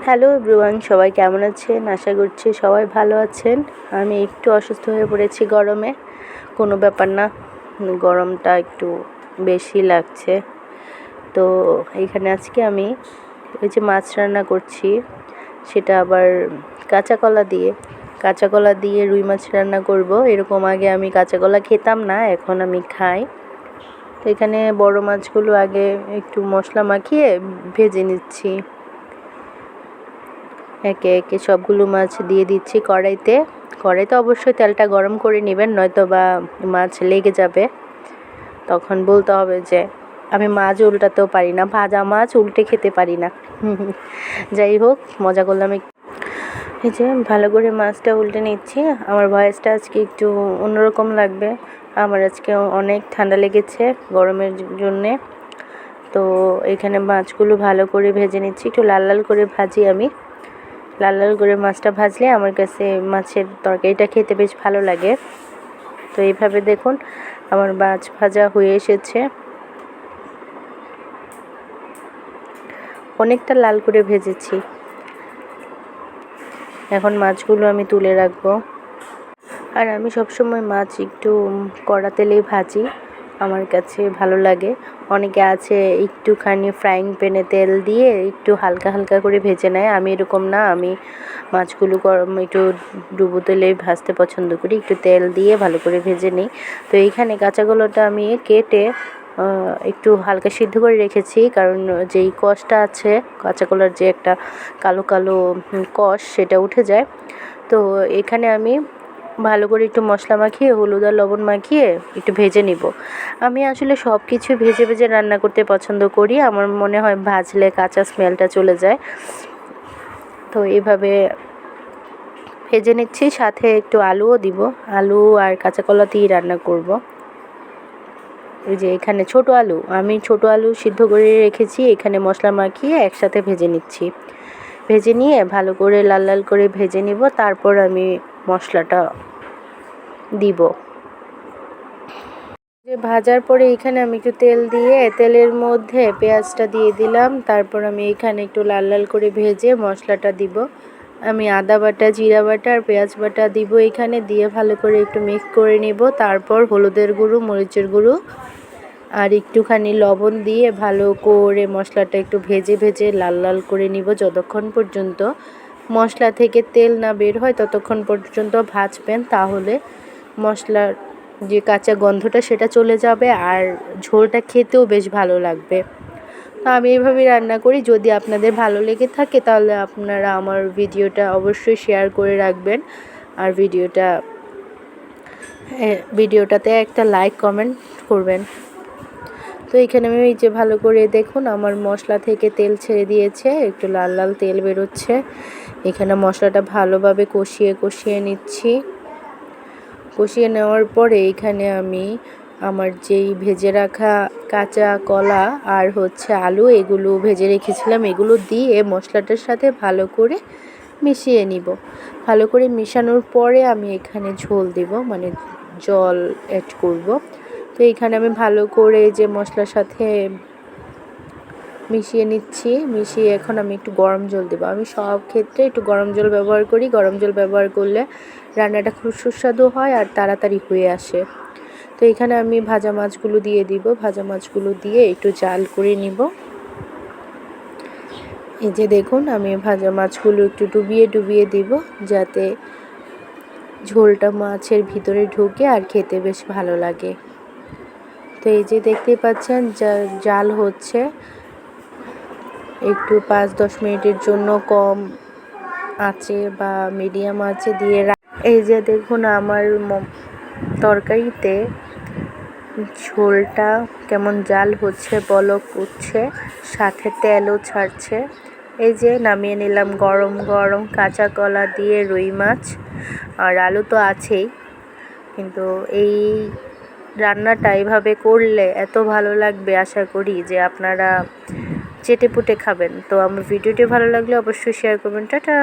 Hello everyone, সবাই কেমন আছেন? আশা করছি সবাই ভালো আছেন। আমি একটু অসুস্থ হয়ে পড়েছি গরমে। কোনো ব্যাপার না, গরমটা একটু বেশি লাগছে। তো এইখানে আজকে আমি ওই যে মাছ রান্না করছি, সেটা আবার কাঁচা কলা দিয়ে রুই মাছ রান্না করব। এরকম আগে আমি কাঁচা কলা খেতাম না, এখন আমি খাই। তো এখানে বড় মাছগুলো আগে একটু মশলা মাখিয়ে ভেজে নিচ্ছি। একে একে সবগুলো মাছ দিয়ে দিচ্ছি কড়াইতে। অবশ্যই তেলটা গরম করে নেবেন, নয়তো বা মাছ লেগে যাবে। তখন বলতে হবে যে আমি মাছ উল্টাতেও পারি না, ভাজা মাছ উল্টে খেতে পারি না। যাই হোক, মজা করলাম। এই যে ভালো করে মাছটা উল্টে নিচ্ছি। আমার ভয়েসটা আজকে একটু অন্যরকম লাগবে। আমার আজকে অনেক ঠান্ডা লেগেছে গরমের জন্যে। তো এখানে মাছগুলো ভালো করে ভেজে নিচ্ছি, একটু লাল লাল করে ভাজি আমি। লাল লাল করে মাছটা ভাজলে আমার কাছে মাছের তরকারিটা খেতে বেশ ভালো লাগে। তো এইভাবে দেখুন আমার মাছ ভাজা হয়ে এসেছে, অনেকটা লাল করে ভেজেছি। এখন মাছগুলো আমি তুলে রাখবো। আর আমি সবসময় মাছ একটু কড়া তেলেই ভাজি, আমার কাছে ভালো লাগে। অনেকে আছে একটুখানি ফ্রাইং প্যানে তেল দিয়ে একটু হালকা হালকা করে ভেজে নেয়, আমি এরকম না। আমি মাছগুলো একটু ডুবো তেলে ভাজতে পছন্দ করি, একটু তেল দিয়ে ভালো করে ভেজে নিই। তো এইখানে কাঁচাকলাটা আমি কেটে একটু হালকা সিদ্ধ করে রেখেছি, কারণ যেই কষটা আছে কাঁচাকলার, যে একটা কালো কালো কষ, সেটা উঠে যায়। তো এখানে আমি ভালো করে একটু মশলা মাখিয়ে, হলুদ আর লবণ মাখিয়ে একটু ভেজে নিব। আমি আসলে সব কিছু ভেজে ভেজে রান্না করতে পছন্দ করি, আমার মনে হয় ভাজলে কাঁচা স্মেলটা চলে যায়। তো এইভাবে ভেজে নিচ্ছি, সাথে একটু আলুও দিব। আলু আর কাঁচা কলা দিয়ে রান্না করব। এই যে এখানে আমি ছোট আলু সিদ্ধ করে রেখেছি, এখানে মশলা মাখিয়ে একসাথে ভেজে নিচ্ছি। ভেজে নিয়ে ভালো করে লাল লাল করে ভেজে নিব, তারপর আমি মশলাটা দিব। যে ভাজার পরে এখানে আমি একটু তেল দিয়ে তেলের মধ্যে পেঁয়াজটা দিয়ে দিলাম। তারপর আমি এখানে একটু লাল লাল করে ভেজে মশলাটা দিব। আমি আদা বাটা, জিরা বাটা আর পেঁয়াজ বাটা দিব, এখানে দিয়ে ভালো করে একটু মিক্স করে নিব। তারপর হলুদের গুঁড়ো, মরিচের গুঁড়ো আর একটুখানি লবণ দিয়ে ভালো করে মশলাটা একটু ভেজে ভেজে লাল লাল করে নিব। যতক্ষণ পর্যন্ত মশলা থেকে তেল না বের হয় ততক্ষণ পর্যন্ত ভাজবেন, তাহলে মশলার যে কাঁচা গন্ধটা সেটা চলে যাবে আর ঝোলটা খেতেও বেশ ভালো লাগবে। তো আমি এইভাবেই রান্না করি। যদি আপনাদের ভালো লেগে থাকে তাহলে আপনারা আমার ভিডিওটা অবশ্যই শেয়ার করে রাখবেন, আর ভিডিওটাতে একটা লাইক কমেন্ট করবেন। তো এখানে আমি এই যে ভালো করে দেখুন আমার মশলা থেকে তেল ছেড়ে দিয়েছে, একটু লাল লাল তেল বেরোচ্ছে। এখানে মশলাটা ভালোভাবে কষিয়ে নিচ্ছি। কষিয়ে নেওয়ার পরে এখানে আমি আমার যেই ভেজে রাখা কাঁচা কলা আর আলু, এগুলো ভেজে রেখেছিলাম, এগুলো দিয়ে মশলাটার সাথে ভালো করে মিশিয়ে নিব। ভালো করে মিশানোর পরে আমি এখানে ঝোল দিব, মানে জল অ্যাড করব। তো এখানে আমি ভালো করে যে মশলার সাথে মিশিয়ে নিচ্ছি। মিশিয়ে এখন আমি একটু গরম জল দেবো। আমি সব ক্ষেত্রে একটু গরম জল ব্যবহার করি। গরম জল ব্যবহার করলে রান্নাটা খুব সুস্বাদু হয় আর তাড়াতাড়ি হয়ে আসে। তো এখানে আমি ভাজা মাছগুলো দিয়ে দিব। ভাজা মাছগুলো দিয়ে একটু জাল করে নিব। এই যে দেখুন আমি ভাজা মাছগুলো একটু ডুবিয়ে দিব, যাতে ঝোলটা মাছের ভিতরে ঢুকে আর খেতে বেশ ভালো লাগে। তো এই যে দেখতেই পাচ্ছেন জাল হচ্ছে, একটু 5-10 মিনিটের জন্য কম আঁচে বা মিডিয়াম আঁচে দিয়ে এই যে দেখুন আমার তরকারিতে ঝোলটা কেমন জাল হচ্ছে, বলক উঠছে, সাথে তেলও ছাড়ছে। এই যে নামিয়ে নিলাম গরম গরম কাঁচা কলা দিয়ে রুই মাছ, আর আলু তো আছেই। কিন্তু এই রান্নাটা এইভাবে করলে এত ভালো লাগবে, আশা করি যে আপনারা চেটেপুটে খাবেন। তো আমার ভিডিওটি ভালো লাগলে অবশ্যই শেয়ার করবেন। টাটা।